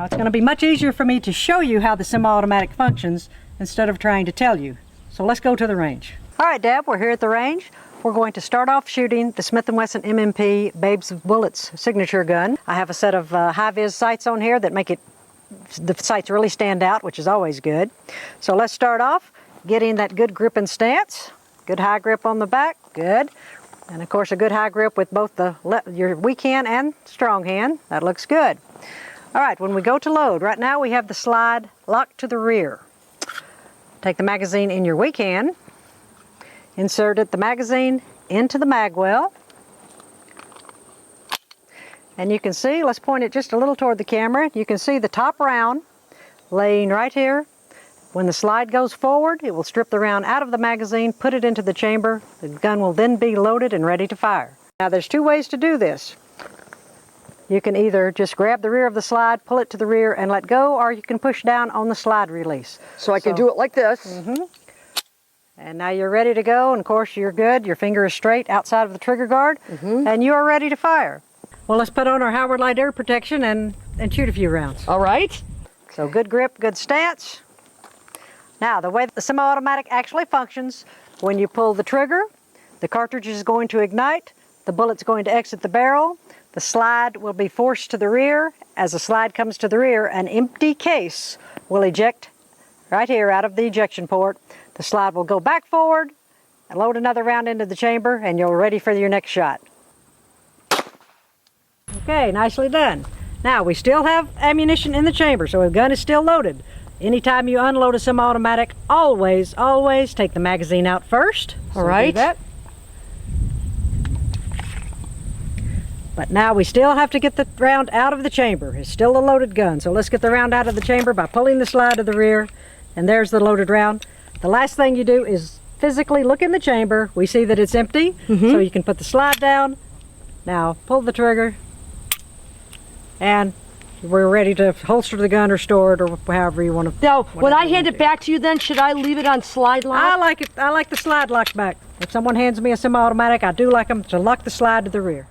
Now it's going to be much easier for me to show you how the semi-automatic functions instead of trying to tell you. So let's go to the range. All right, Deb, we're here at the range. We're going to start off shooting the Smith & Wesson MMP Babes of Bullets signature gun. I have a set of high-vis sights on here that make the sights really stand out, which is always good. So let's start off getting that good grip and stance. Good high grip on the back, good. And of course a good high grip with both your weak hand and strong hand. That looks good. All right, when we go to load, right now we have the slide locked to the rear. Take the magazine in your weak hand, insert the magazine into the mag well. And you can see, let's point it just a little toward the camera, you can see the top round laying right here. When the slide goes forward, it will strip the round out of the magazine, put it into the chamber. The gun will then be loaded and ready to fire. Now there's two ways to do this. You can either just grab the rear of the slide, pull it to the rear and let go, or you can push down on the slide release. So I can do it like this. And now you're ready to go, and of course you're good. Your finger is straight outside of the trigger guard, and you are ready to fire. Well, let's put on our Howard Light air protection and shoot a few rounds. All right. So good grip, good stance. Now, the way the semi-automatic actually functions, when you pull the trigger, the cartridge is going to ignite, the bullet's going to exit the barrel, the slide will be forced to the rear. As the slide comes to the rear, an empty case will eject right here out of the ejection port. The slide will go back forward and load another round into the chamber, and you're ready for your next shot. Okay, nicely done. Now, we still have ammunition in the chamber, so the gun is still loaded. Anytime you unload a semi-automatic, always take the magazine out first. All right. Do that. But now we still have to get the round out of the chamber. It's still a loaded gun, so let's get the round out of the chamber by pulling the slide to the rear, and there's the loaded round. The last thing you do is physically look in the chamber. We see that it's empty, so you can put the slide down. Now pull the trigger, and we're ready to holster the gun or store it or however you want to. Now, when I hand it back to you then, should I leave it on slide lock? I like it. I like the slide locked back. If someone hands me a semi-automatic, I do like them to lock the slide to the rear.